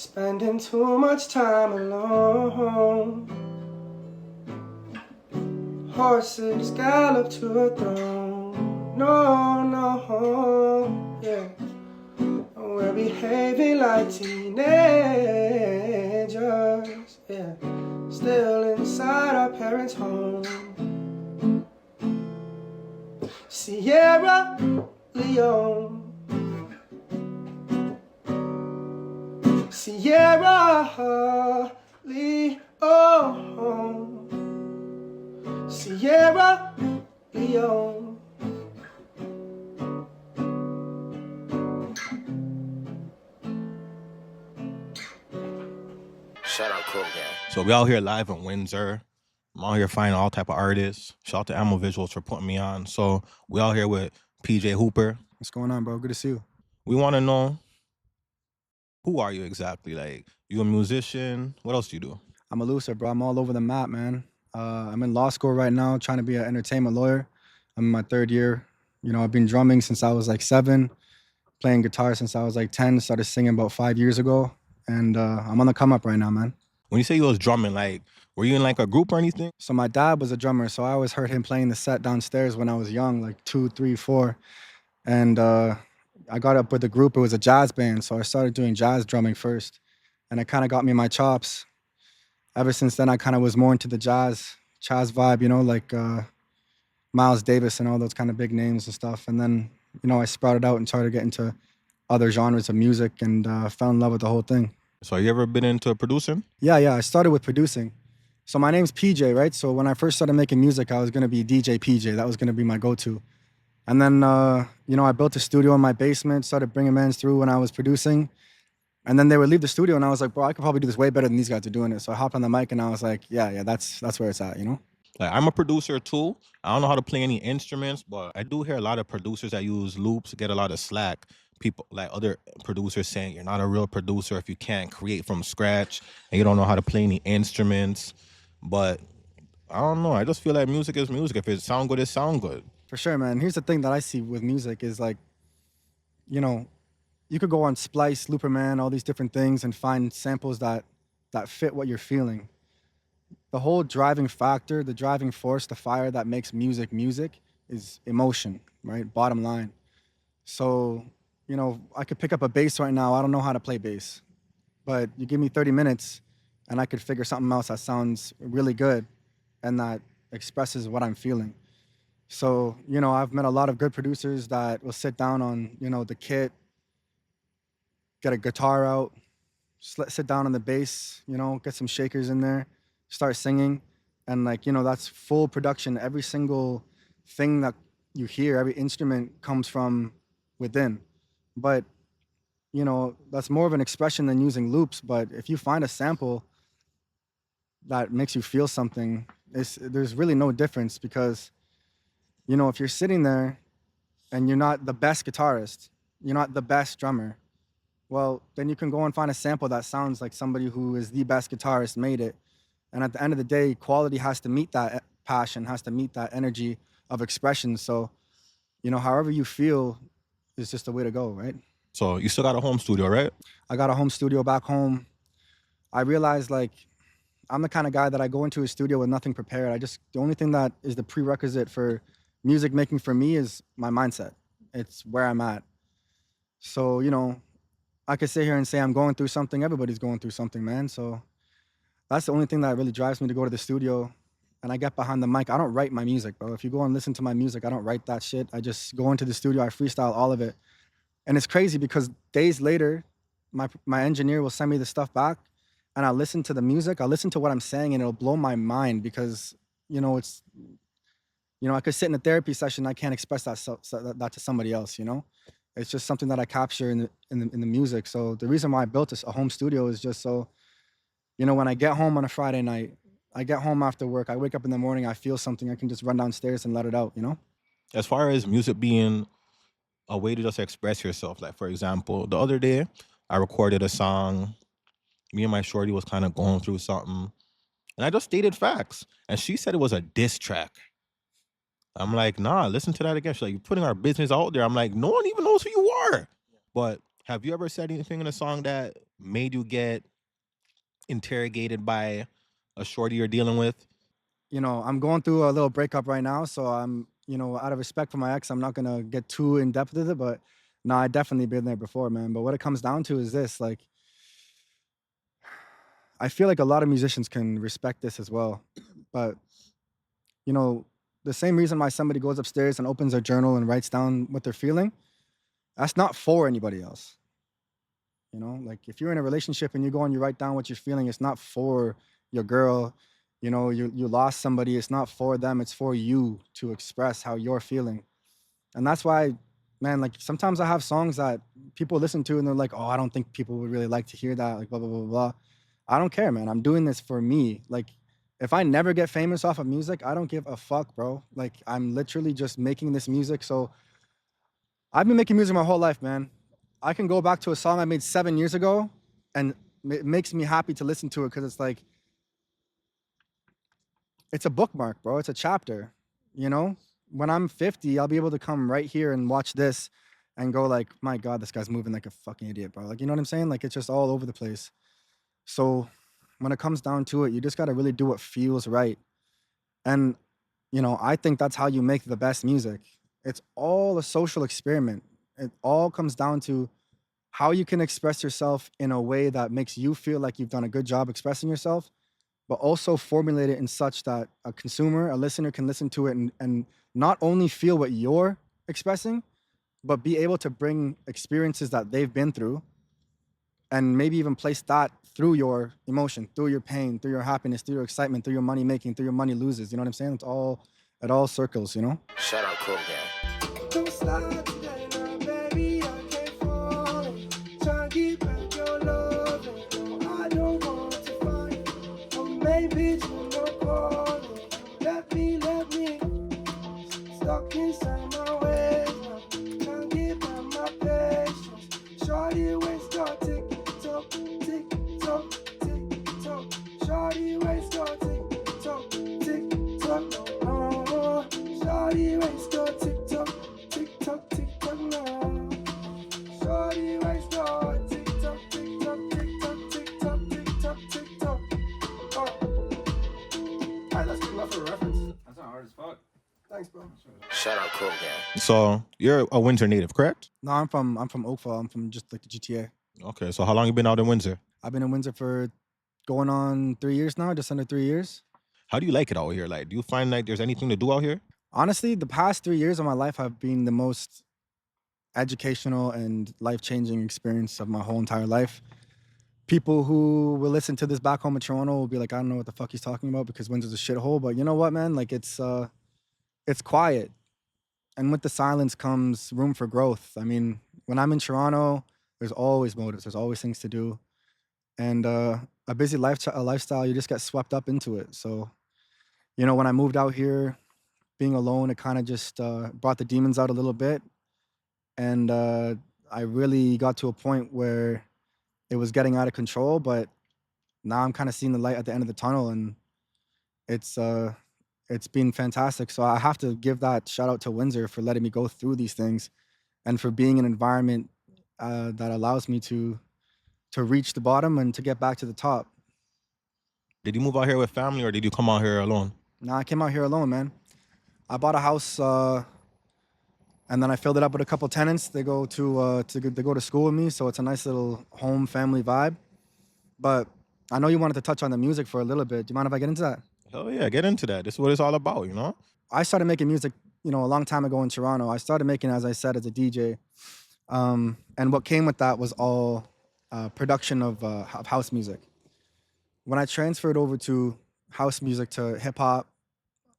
Spending too much time alone. Horses gallop to a throne. No, no, yeah. We're behaving like teenagers, yeah. Still inside our parents' home. Sierra Leone. Sierra Leone. Sierra Leone. Shout out Cronem. So we out here live in Windsor. I'm out here finding all type of artists. Shout out to Ammo Visuals for putting me on. So we out here with PJ Hooper. What's going on, bro? Good to see you. We want to know, who are you exactly? Like, you a musician? What else do you do? I'm a loser, bro. I'm all over the map, man. I'm in law school right now, trying to be an entertainment lawyer. I'm in my third year. You know, I've been drumming since I was like 7, playing guitar since I was like 10, started singing about 5 years ago. And I'm on the come up right now, man. When you say you was drumming, like, were you in like a group or anything? So my dad was a drummer, so I always heard him playing the set downstairs when I was young, like 2, 3, 4. And I got up with a group. It was a jazz band, so I started doing jazz drumming first. And it kind of got me my chops. Ever since then, I kind of was more into the jazz vibe, you know, like Miles Davis and all those kind of big names and stuff. And then, you know, I sprouted out and started getting into other genres of music and fell in love with the whole thing. So you ever been into producing? Yeah, I started with producing. So my name's PJ, right? So when I first started making music, I was going to be DJ PJ. That was going to be my go-to. And then, you know, I built a studio in my basement, started bringing mans through when I was producing. And then they would leave the studio and I was like, bro, I could probably do this way better than these guys are doing it. So I hopped on the mic and I was like, yeah, that's where it's at, you know? Like, I'm a producer too. I don't know how to play any instruments, but I do hear a lot of producers that use loops get a lot of slack. People, like other producers, saying you're not a real producer if you can't create from scratch and you don't know how to play any instruments. But I don't know. I just feel like music is music. If it sound good, it sound good. For sure, man. Here's the thing that I see with music is like, you know, you could go on Splice, Looperman, all these different things and find samples that fit what you're feeling. The whole driving factor, the driving force, the fire that makes music is emotion, right? Bottom line. So, you know, I could pick up a bass right now. I don't know how to play bass, but you give me 30 minutes and I could figure something else that sounds really good and that expresses what I'm feeling. So, you know, I've met a lot of good producers that will sit down on, you know, the kit, get a guitar out, sit down on the bass, you know, get some shakers in there, start singing. And like, you know, that's full production. Every single thing that you hear, every instrument comes from within. But, you know, that's more of an expression than using loops. But if you find a sample that makes you feel something, there's really no difference because, you know, if you're sitting there and you're not the best guitarist, you're not the best drummer, well, then you can go and find a sample that sounds like somebody who is the best guitarist made it. And at the end of the day, quality has to meet that passion, has to meet that energy of expression. So, you know, however you feel is just the way to go, right? So you still got a home studio, right? I got a home studio back home. I realized, like, I'm the kind of guy that I go into a studio with nothing prepared. The only thing that is the prerequisite for music making for me is my mindset. It's where I'm at. So, you know, I could sit here and say I'm going through something. Everybody's going through something, man. So that's the only thing that really drives me to go to the studio. And I get behind the mic. I don't write my music, bro. If you go and listen to my music, I don't write that shit. I just go into the studio, I freestyle all of it. And it's crazy because days later, my engineer will send me the stuff back and I'll listen to the music. I'll listen to what I'm saying and it'll blow my mind because, you know, I could sit in a therapy session. I can't express that to somebody else, you know? It's just something that I capture in the music. So the reason why I built a home studio is just so, you know, when I get home on a Friday night, I get home after work, I wake up in the morning, I feel something, I can just run downstairs and let it out, you know? As far as music being a way to just express yourself, like, for example, the other day, I recorded a song. Me and my shorty was kind of going through something. And I just stated facts. And she said it was a diss track. I'm like, nah, listen to that again. She's like, you're putting our business out there. I'm like, no one even knows who you are. But Have you ever said anything in a song that made you get interrogated by a shorty you're dealing with? You know, I'm going through a little breakup right now, so I'm, you know, out of respect for my ex, I'm not gonna get too in depth with it, but no, I definitely been there before, man. But what it comes down to is this, like, I feel like a lot of musicians can respect this as well. But, you know, the same reason why somebody goes upstairs and opens their journal and writes down what they're feeling, that's not for anybody else. You know, like if you're in a relationship and you go and you write down what you're feeling, it's not for your girl. You know, you lost somebody. It's not for them. It's for you to express how you're feeling. And that's why, man, like sometimes I have songs that people listen to and they're like, oh, I don't think people would really like to hear that. Like, blah, blah, blah, blah. I don't care, man. I'm doing this for me. Like, if I never get famous off of music, I don't give a fuck, bro. Like, I'm literally just making this music. So I've been making music my whole life, man. I can go back to a song I made 7 years ago and it makes me happy to listen to it because it's like, it's a bookmark, bro. It's a chapter, you know? When I'm 50, I'll be able to come right here and watch this and go like, my God, this guy's moving like a fucking idiot, bro. Like, you know what I'm saying? Like, it's just all over the place. So when it comes down to it, you just got to really do what feels right. And, you know, I think that's how you make the best music. It's all a social experiment. It all comes down to how you can express yourself in a way that makes you feel like you've done a good job expressing yourself, but also formulate it in such that a consumer, a listener can listen to it and not only feel what you're expressing, but be able to bring experiences that they've been through and maybe even place that through your emotion, through your pain, through your happiness, through your excitement, through your money making, through your money loses. You know what I'm saying? It all circles, you know? Shout out Cronem. Don't slide today now, baby. I can't fall. Try and get back your love. I don't want to fight. Or maybe it's more calling. Let me. Stuck inside my ways now. Can't get back my patience. Shorty waist got tick tock, tick tock, tick tock. Shorty waist got tick tock, tick tock. Oh, shorty waist got tick tock, tick tock, tick tock now. Shorty waist got tick tock, tick tock, tick tock, tick tock, tick tock, tick tock. Alright, let's give that for a reference. That's not hard as fuck. Thanks, bro. Shout out Cronem. So you're a Windsor native, correct? No, I'm from Oakville. I'm from just like the GTA. Okay, so how long you been out in Windsor? I've been in Windsor for going on 3 years now, just under 3 years. How do you like it out here? Like, do you find like there's anything to do out here? Honestly, the past 3 years of my life have been the most educational and life-changing experience of my whole entire life. People who will listen to this back home in Toronto will be like, I don't know what the fuck he's talking about because Windsor's a shithole. But you know what, man? Like it's quiet. And with the silence comes room for growth. I mean, when I'm in Toronto, there's always motives. There's always things to do. And a busy lifestyle, you just get swept up into it. So, you know, when I moved out here, being alone, it kind of just brought the demons out a little bit. And I really got to a point where it was getting out of control. But now I'm kind of seeing the light at the end of the tunnel. And it's been fantastic. So I have to give that shout out to Windsor for letting me go through these things and for being an environment that allows me to reach the bottom and to get back to the top. Did you move out here with family or did you come out here alone? Nah, I came out here alone, man. I bought a house and then I filled it up with a couple tenants. They go to school with me, so it's a nice little home family vibe. But I know you wanted to touch on the music for a little bit. Do you mind if I get into that? Hell yeah, get into that. This is what it's all about, you know? I started making music, you know, a long time ago in Toronto. I started making, as I said, as a DJ. And what came with that was all production of house music. When I transferred over to house music to hip hop,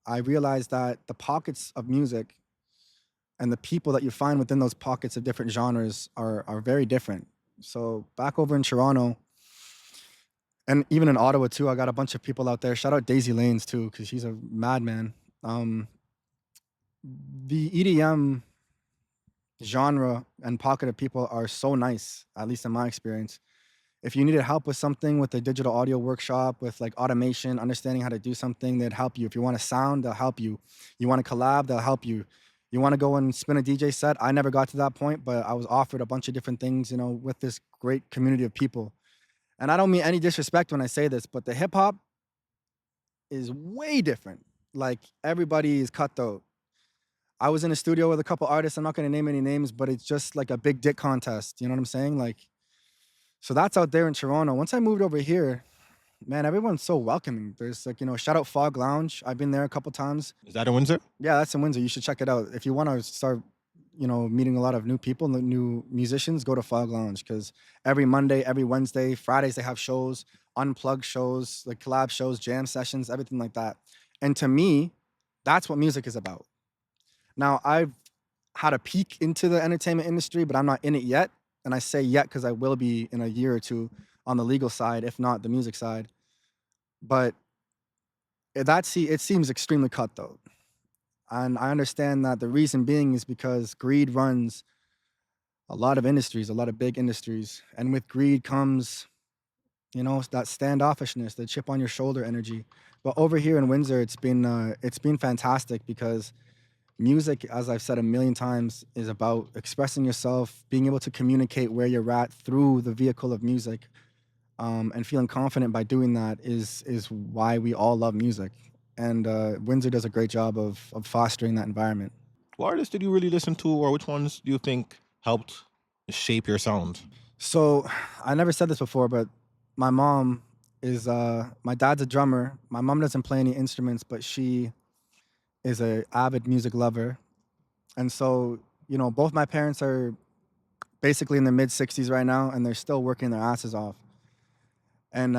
I realized that the pockets of music and the people that you find within those pockets of different genres are very different. So back over in Toronto, and even in Ottawa too, I got a bunch of people out there. Shout out Daisy Lanes too, because she's a madman. The EDM genre and pocket of people are so nice, at least in my experience. If you needed help with something, with a digital audio workshop, with like automation, understanding how to do something, they'd help you. If you want a sound, they'll help you. You want to collab, they'll help you. You want to go and spin a DJ set? I never got to that point, but I was offered a bunch of different things, with this great community of people. And I don't mean any disrespect when I say this, but the hip hop is way different. Like everybody is cutthroat. I was in a studio with a couple artists. I'm not going to name any names, but it's just like a big dick contest. You know what I'm saying? Like, so that's out there in Toronto. Once I moved over here, man, everyone's so welcoming. There's like, shout out Fog Lounge. I've been there a couple times. Is that in Windsor? Yeah, that's in Windsor. You should check it out. If you want to start, meeting a lot of new people, new musicians, go to Fog Lounge because every Monday, every Wednesday, Fridays, they have shows, unplugged shows, like collab shows, jam sessions, everything like that. And to me, that's what music is about. Now, I've had a peek into the entertainment industry, but I'm not in it yet. And I say yet because I will be in a year or two on the legal side, if not the music side. But it seems extremely cutthroat. And I understand that the reason being is because greed runs a lot of industries, a lot of big industries. And with greed comes, that standoffishness, the chip on your shoulder energy. But over here in Windsor, it's been fantastic because music, as I've said a million times, is about expressing yourself, being able to communicate where you're at through the vehicle of music, and feeling confident by doing that is why we all love music. And Windsor does a great job of fostering that environment. What artists did you really listen to, or which ones do you think helped shape your sound? So I never said this before, but my mom is my dad's a drummer. My mom doesn't play any instruments, but she is a avid music lover. And so, both my parents are basically in their mid 60s right now, and they're still working their asses off. And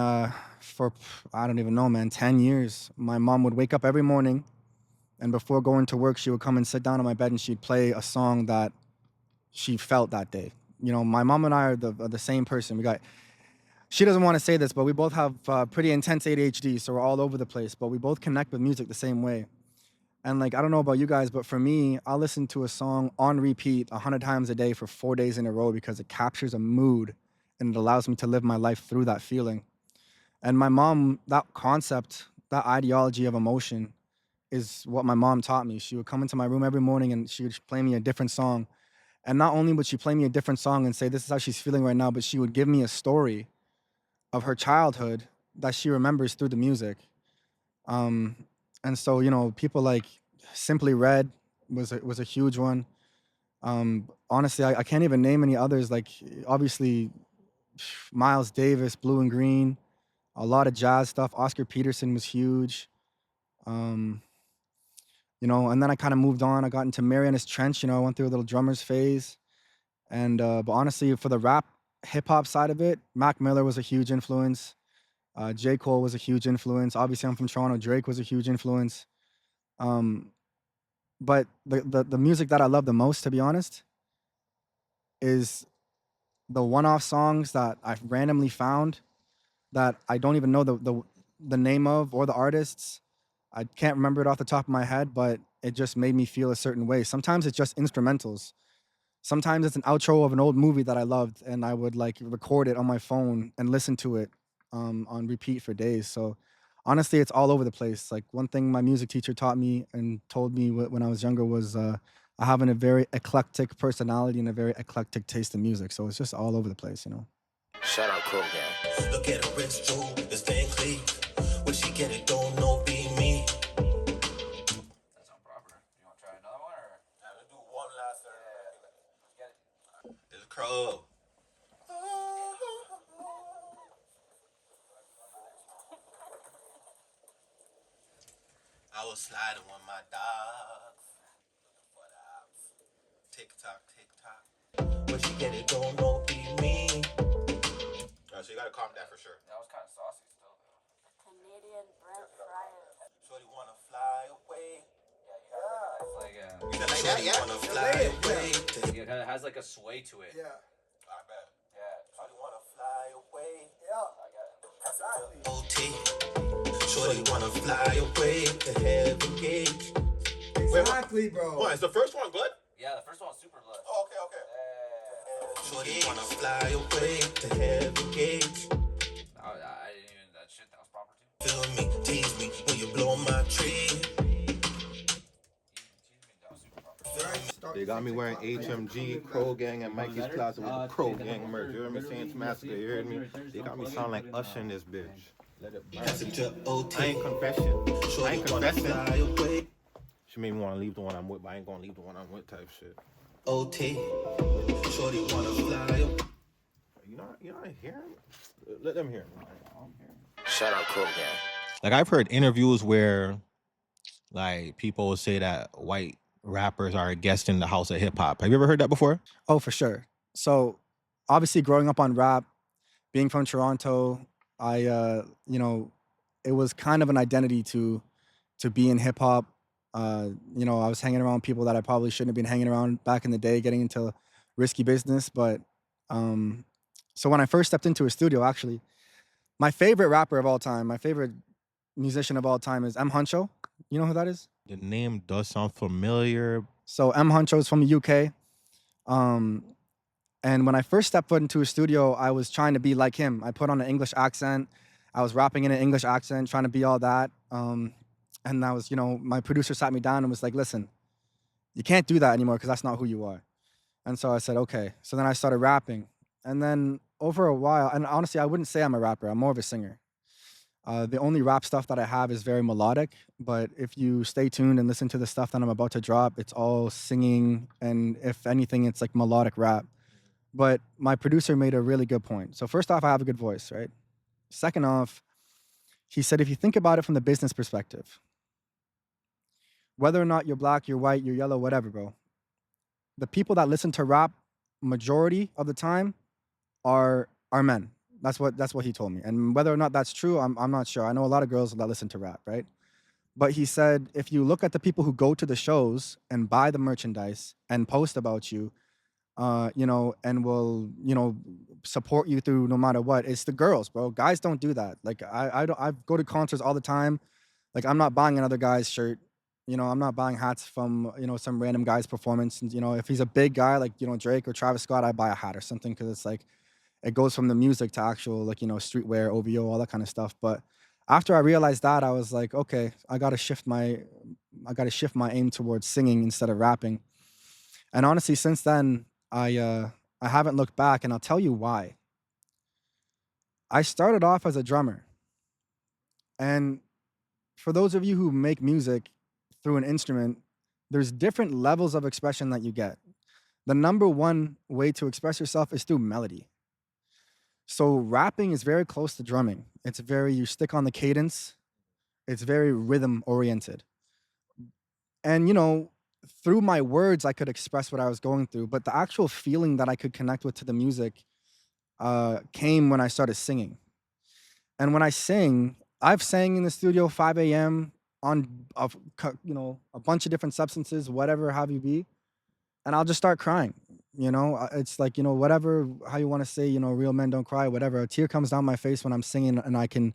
for, I don't even know, man, 10 years, my mom would wake up every morning, and before going to work, she would come and sit down on my bed and she'd play a song that she felt that day. My mom and I are the same person. She doesn't want to say this, but we both have pretty intense ADHD, so we're all over the place, but we both connect with music the same way. And like, I don't know about you guys, but for me, I'll listen to a song on repeat 100 times a day for 4 days in a row because it captures a mood and it allows me to live my life through that feeling. And my mom, that concept, that ideology of emotion is what my mom taught me. She would come into my room every morning and she would play me a different song. And not only would she play me a different song and say, this is how she's feeling right now, but she would give me a story of her childhood that she remembers through the music. And so, people like Simply Red was a huge one. Honestly, I can't even name any others. Like, obviously, Miles Davis, Blue and Green, a lot of jazz stuff. Oscar Peterson was huge. And then I kind of moved on. I got into Marianas Trench. I went through a little drummer's phase. And but honestly, for the rap hip hop side of it, Mac Miller was a huge influence. J. Cole was a huge influence. Obviously, I'm from Toronto. Drake was a huge influence. But the music that I love the most, to be honest, is the one-off songs that I've randomly found that I don't even know the name of or the artists. I can't remember it off the top of my head, but it just made me feel a certain way. Sometimes it's just instrumentals. Sometimes it's an outro of an old movie that I loved, and I would like record it on my phone and listen to it on repeat for days. So honestly, it's all over the place. Like one thing my music teacher taught me and told me when I was younger was I have a very eclectic personality and a very eclectic taste in music. So it's just all over the place. Shout out Cronem. Look at her wrist, jewel, it's Van Cleef. When she get it, don't know be me. That's not proper. You want to try another one, or? Now let's do one last thing. Get it. It's Crow. I was sliding with my dogs. What up? Tick tock, tick tock. When she get it, don't know be me. So you gotta calm down for sure. That was kind of saucy still, though. Canadian bread fryer. Shorty wanna fly away. Yeah, it's like You said like that, yeah? Wanna fly away. it kind of has like a sway to it. Yeah. I bet. Yeah. Shorty wanna fly away. Yeah. I got it. Exactly. OT. Shorty wanna fly away to heaven gate. Exactly, bro. What, is the first one good? Yeah, the first one's super blood. Oh, okay. Shorty wanna fly away to heaven gate. I didn't even, that shit, that was proper too. Feel me, tease me when you blow my tree. Tease me, that was super proper. They got me wearing HMG, Crow Gang, and Mikey's Closet with the Crow Gang merch. You heard me saying it's Massacre, you heard me? They got me sound like Usher in this bitch. Let it burn. I ain't confessing. I ain't confessing. She made me want to leave the one I'm with, but I ain't gonna leave the one I'm with type shit. OT, shorty wanna fly. You not hearing? Let them hear me. Shout out Crow Gang. Like I've heard interviews where like people will say that white rappers are a guest in the house of hip hop. Have you ever heard that before? Oh, for sure. So obviously growing up on rap, being from Toronto, it was kind of an identity to be in hip hop. I was hanging around people that I probably shouldn't have been hanging around back in the day, getting into risky business. But so when I first stepped into a studio, actually, my favorite rapper of all time, my favorite musician of all time is M. Huncho. You know who that is? The name does sound familiar. So M. Huncho is from the UK. And when I first stepped foot into a studio, I was trying to be like him. I put on an English accent. I was rapping in an English accent, trying to be all that. And I was, my producer sat me down and was like, listen, you can't do that anymore because that's not who you are. And so I said, okay. So then I started rapping. And then over a while, and honestly, I wouldn't say I'm a rapper. I'm more of a singer. The only rap stuff that I have is very melodic. But if you stay tuned and listen to the stuff that I'm about to drop, it's all singing. And if anything, it's like melodic rap. But my producer made a really good point. So first off, I have a good voice, right? Second off, he said, if you think about it from the business perspective, whether or not you're black, you're white, you're yellow, whatever, bro, the people that listen to rap majority of the time are men. That's what he told me. And whether or not that's true, I'm not sure. I know a lot of girls that listen to rap, right? But he said, if you look at the people who go to the shows and buy the merchandise and post about you, and will, support you through no matter what, it's the girls, bro. Guys don't do that. Like I go to concerts all the time. Like I'm not buying another guy's shirt. I'm not buying hats from, some random guy's performance. And, if he's a big guy like, Drake or Travis Scott, I buy a hat or something because it's like, it goes from the music to actual, like, streetwear, OVO, all that kind of stuff. But after I realized that, I was like, okay, I got to shift my aim towards singing instead of rapping. And honestly, since then, I haven't looked back, and I'll tell you why. I started off as a drummer. And for those of you who make music through an instrument, there's different levels of expression that you get. The number one way to express yourself is through melody. So rapping is very close to drumming. You stick on the cadence. It's very rhythm oriented. And, through my words, I could express what I was going through, but the actual feeling that I could connect with to the music came when I started singing. And when I sing, I've sang in the studio 5 a.m. on a bunch of different substances, whatever have you be, and I'll just start crying. It's like, whatever, how you want to say, real men don't cry, whatever. A tear comes down my face when I'm singing, and I can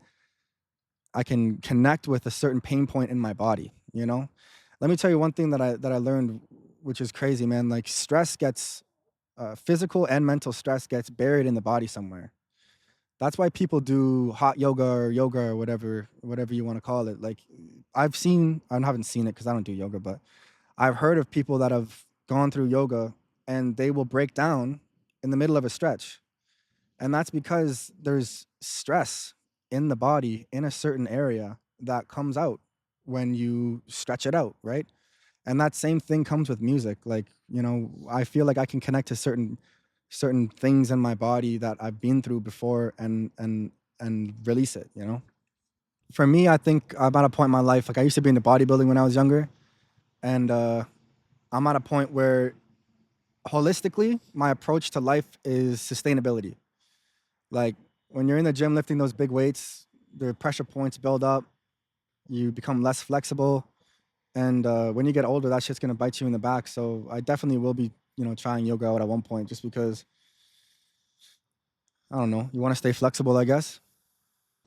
connect with a certain pain point in my body. Let me tell you one thing that I learned, which is crazy, man. Like stress gets, physical and mental stress gets buried in the body somewhere. That's why people do hot yoga or whatever you want to call it. Like I haven't seen it because I don't do yoga, but I've heard of people that have gone through yoga and they will break down in the middle of a stretch. And that's because there's stress in the body in a certain area that comes out when you stretch it out, right? And that same thing comes with music. Like, I feel like I can connect to certain things in my body that I've been through before and release it, For me, I think I'm at a point in my life, like I used to be into bodybuilding when I was younger. And I'm at a point where holistically, my approach to life is sustainability. Like when you're in the gym lifting those big weights, the pressure points build up, you become less flexible. And when you get older, that shit's gonna bite you in the back. So I definitely will be, trying yoga out at one point just because, I don't know, you wanna stay flexible, I guess.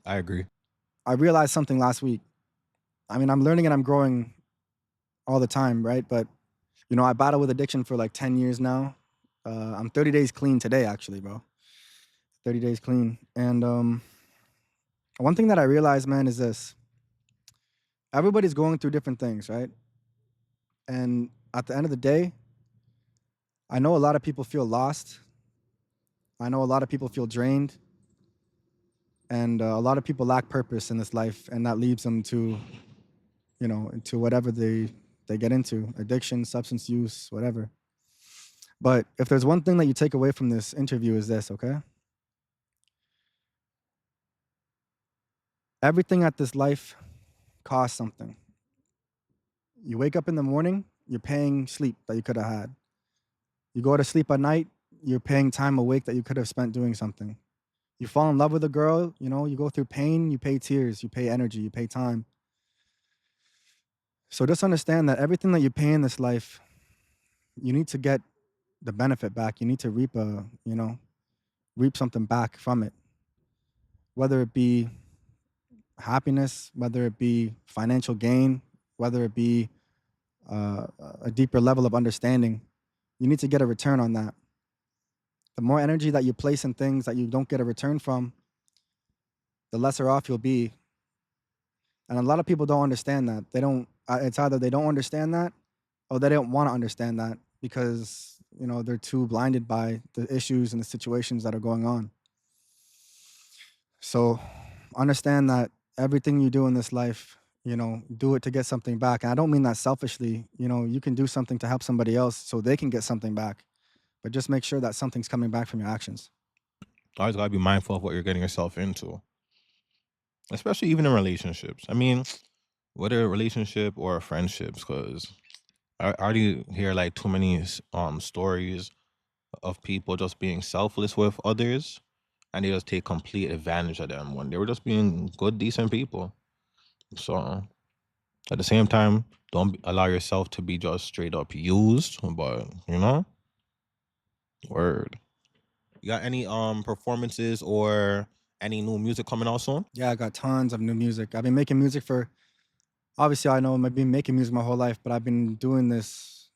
I agree. I realized something last week. I mean, I'm learning and I'm growing all the time, right? But, I battle with addiction for like 10 years now. I'm 30 days clean today, actually, bro. 30 days clean. And one thing that I realized, man, is this. Everybody's going through different things, right? And at the end of the day, I know a lot of people feel lost. I know a lot of people feel drained. And a lot of people lack purpose in this life, and that leads them to, into whatever they get into, addiction, substance use, whatever. But if there's one thing that you take away from this interview is this, okay? Everything at this life costs something. You wake up in the morning, you're paying sleep that you could have had. You go to sleep at night, you're paying time awake that you could have spent doing something. You fall in love with a girl, you go through pain, you pay tears, you pay energy, you pay time. So just understand that everything that you pay in this life, you need to get the benefit back. You need to reap something back from it. Whether it be happiness, whether it be financial gain, whether it be a deeper level of understanding, you need to get a return on that. The more energy that you place in things that you don't get a return from, the lesser off you'll be. And a lot of people don't understand that. It's either they don't understand that or they don't want to understand that because, they're too blinded by the issues and the situations that are going on. So understand that everything you do in this life, do it to get something back. And I don't mean that selfishly. You can do something to help somebody else so they can get something back. But just make sure that something's coming back from your actions. Always gotta be mindful of what you're getting yourself into, especially even in relationships. I mean, whether a relationship or friendships, because I already hear like too many stories of people just being selfless with others, and they just take complete advantage of them when they were just being good, decent people. So at the same time, don't allow yourself to be just straight up used. But word. You got any performances or any new music coming out soon? Yeah, I got tons of new music. I've been making music obviously I know I've been making music my whole life, but I've been doing this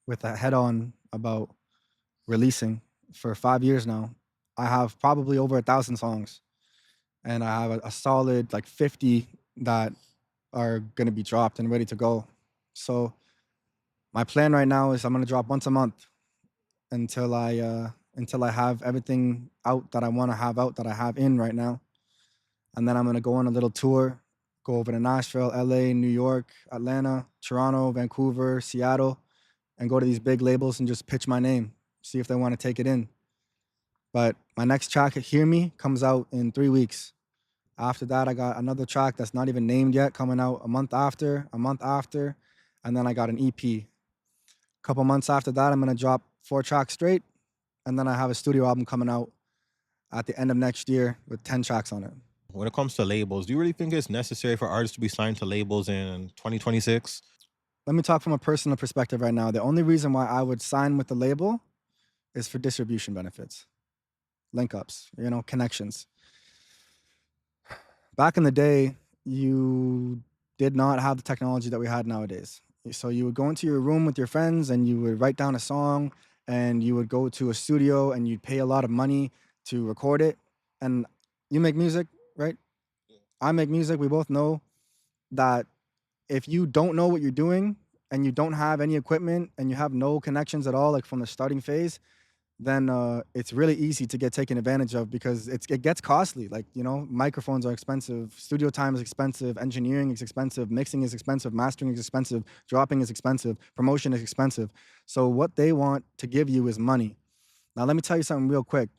with a head on about releasing for 5 years now. I have probably over 1,000 songs, and I have a solid like 50 that are going to be dropped and ready to go. So my plan right now is I'm going to drop once a month until I have everything out that I want to have out that I have in right now. And then I'm going to go on a little tour, go over to Nashville, LA, New York, Atlanta, Toronto, Vancouver, Seattle, and go to these big labels and just pitch my name, see if they want to take it in. But my next track, Hear Me, comes out in 3 weeks. After that, I got another track that's not even named yet coming out a month after, and then I got an EP. A couple months after that, I'm going to drop 4 tracks straight, and then I have a studio album coming out at the end of next year with 10 tracks on it. When it comes to labels, do you really think it's necessary for artists to be signed to labels in 2026? Let me talk from a personal perspective right now. The only reason why I would sign with the label is for distribution benefits, link ups, connections. Back in the day, you did not have the technology that we had nowadays. So you would go into your room with your friends and you would write down a song, and you would go to a studio and you'd pay a lot of money to record it. And you make music, right? I make music. We both know that if you don't know what you're doing and you don't have any equipment and you have no connections at all, like from the starting phase, then it's really easy to get taken advantage of because it gets costly. Like, microphones are expensive, studio time is expensive, engineering is expensive, mixing is expensive, mastering is expensive, dropping is expensive, promotion is expensive. So what they want to give you is money. Now, let me tell you something real quick.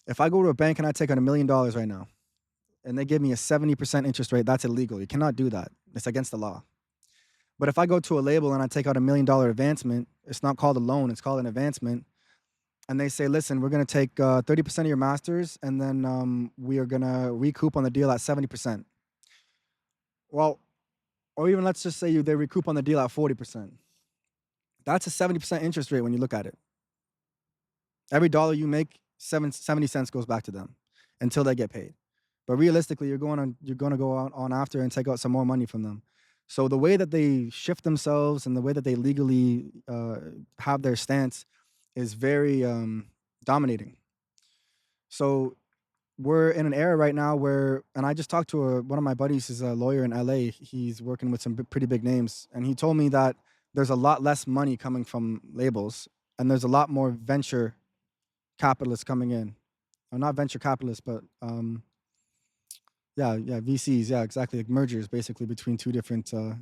If I go to a bank and I take out $1 million right now, and they give me a 70% interest rate, that's illegal. You cannot do that. It's against the law. But if I go to a label and I take out $1 million advancement, it's not called a loan, it's called an advancement. And they say, listen, we're going to take 30% of your masters, and then we are going to recoup on the deal at 70%. Well, or even let's just say they recoup on the deal at 40%. That's a 70% interest rate when you look at it. Every dollar you make, 70 cents goes back to them until they get paid. But realistically, you're going to go on after and take out some more money from them. So the way that they shift themselves and the way that they legally have their stance is very dominating. So we're in an era right now where, and I just talked to one of my buddies, who's a lawyer in LA. He's working with some pretty big names, and he told me that there's a lot less money coming from labels and there's a lot more venture capitalists coming in. Or not venture capitalists, but VCs, yeah, exactly, like mergers basically between two different, a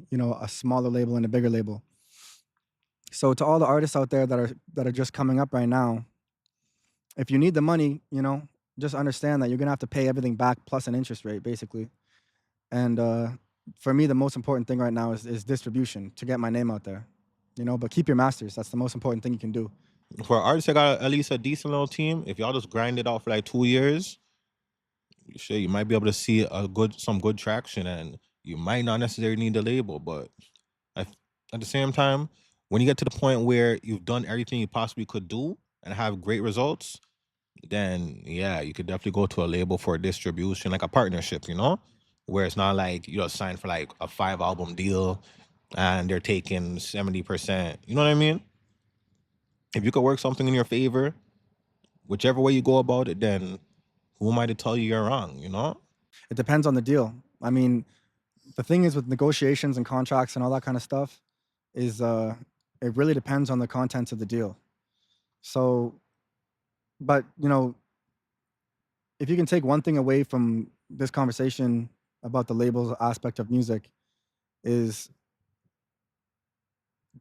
smaller label and a bigger label. So to all the artists out there that are just coming up right now, if you need the money, just understand that you're gonna have to pay everything back plus an interest rate, basically. And for me, the most important thing right now is distribution to get my name out there, But keep your masters. That's the most important thing you can do. For artists that got at least a decent little team, if y'all just grind it out for like 2 years, shit, you might be able to see some good traction, and you might not necessarily need the label. But at the same time, when you get to the point where you've done everything you possibly could do and have great results, then yeah, you could definitely go to a label for distribution, like a partnership, where it's not like you just sign for like a 5-album deal and they're taking 70%. You know what I mean? If you could work something in your favor, whichever way you go about it, then who am I to tell you you're wrong, It depends on the deal. I mean, the thing is with negotiations and contracts and all that kind of stuff is it really depends on the contents of the deal. So, but if you can take one thing away from this conversation about the labels aspect of music, is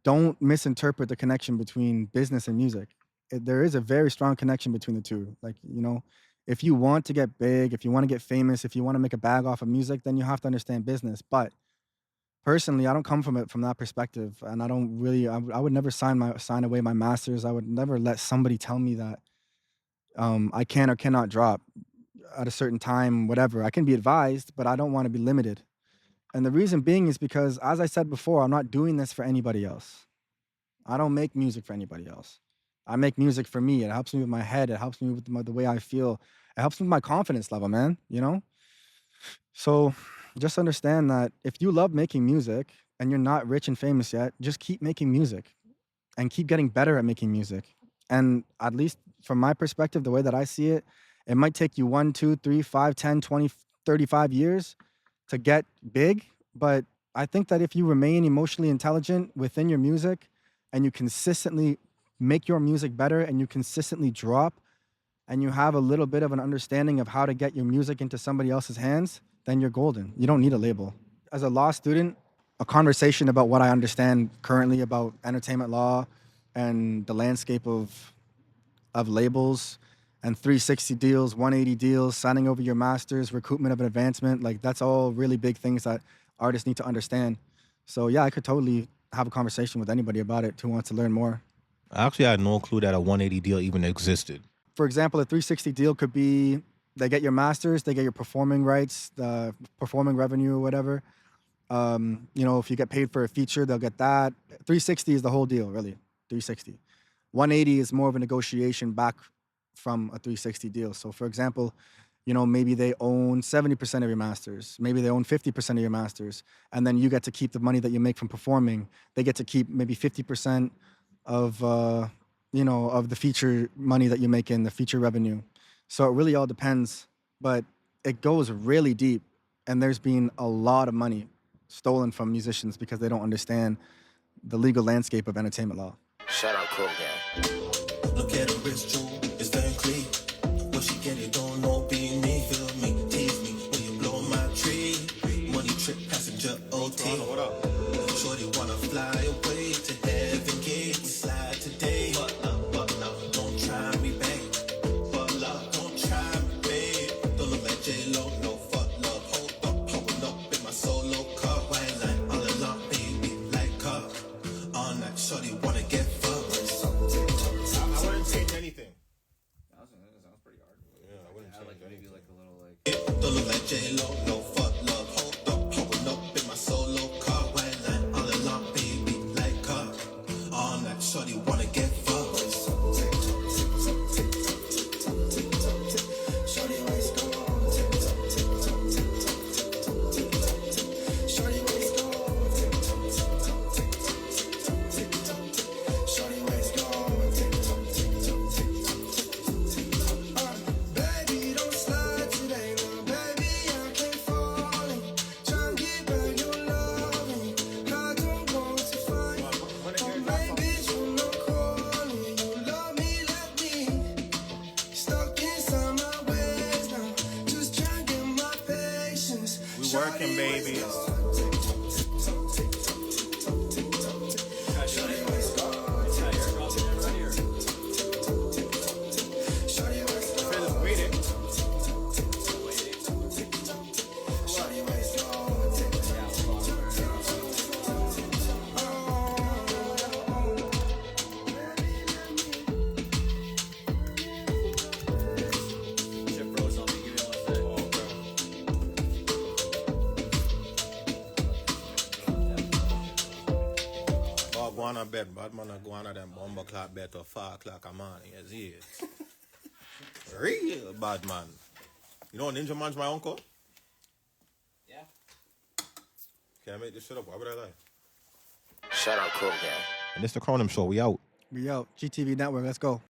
don't misinterpret the connection between business and music. There is a very strong connection between the two. Like, if you want to get big, if you want to get famous, if you want to make a bag off of music, then you have to understand business. But personally, I don't come from it from that perspective, and I don't really. I would never sign away my masters. I would never let somebody tell me that I can or cannot drop at a certain time, whatever. I can be advised, but I don't want to be limited. And the reason being is because, as I said before, I'm not doing this for anybody else. I don't make music for anybody else. I make music for me. It helps me with my head. It helps me with the way I feel. It helps me with my confidence level, man, So just understand that if you love making music and you're not rich and famous yet, just keep making music and keep getting better at making music. And at least from my perspective, the way that I see it, it might take you 1, 2, 3, 5, 10, 20, 35 years to get big. But I think that if you remain emotionally intelligent within your music and you consistently make your music better and you consistently drop and you have a little bit of an understanding of how to get your music into somebody else's hands, then you're golden. You don't need a label. As a law student, a conversation about what I understand currently about entertainment law and the landscape of labels and 360 deals, 180 deals, signing over your masters, recoupment of an advancement, like that's all really big things that artists need to understand. So yeah, I could totally have a conversation with anybody about it who wants to learn more. I actually had no clue that a 180 deal even existed. For example, a 360 deal could be they get your masters, they get your performing rights, the performing revenue or whatever. If you get paid for a feature, they'll get that. 360 is the whole deal, really. 360. 180 is more of a negotiation back from a 360 deal. So for example, maybe they own 70% of your masters. Maybe they own 50% of your masters. And then you get to keep the money that you make from performing. They get to keep maybe 50% of, of the feature money that you make in the feature revenue. So it really all depends, but it goes really deep. And there's been a lot of money stolen from musicians because they don't understand the legal landscape of entertainment law. Shout out Cronem. Look at her wrist jewel, it's very clean. What she get it don't know be me. Feel me, tease me when you blow my tree. Money trip passenger OT. What up? Shorty wanna fly away to heaven gate. We slide today. But love, don't try me, babe. But love, don't try me, babe. Don't look like J-Lo, no fuck love. Hold up in my solo car. White line all along, baby, like car. On that shorty wanna get fucked. I wouldn't change anything. That sounds pretty hard. Yeah, I wouldn't change maybe anything. like a little like. Don't look like J-Lo, no fuck love. Hold up in my solo car. White line all along, baby, like car. On that shorty wanna get fucked. Shorty waist go on. Shorty waist go on. Shorty waist go on. Baby, don't slide today, little baby. I can't talking, baby. Go on a bed, bad man, go on a them bomber clock bed till 4 o'clock a morning, you see it? Real bad man. You know Ninja Man's my uncle? Yeah. Can I make this shit up? Why would I lie? Shout out Cronem. And this the Cronem Show, we out. We out. GTV Network, let's go.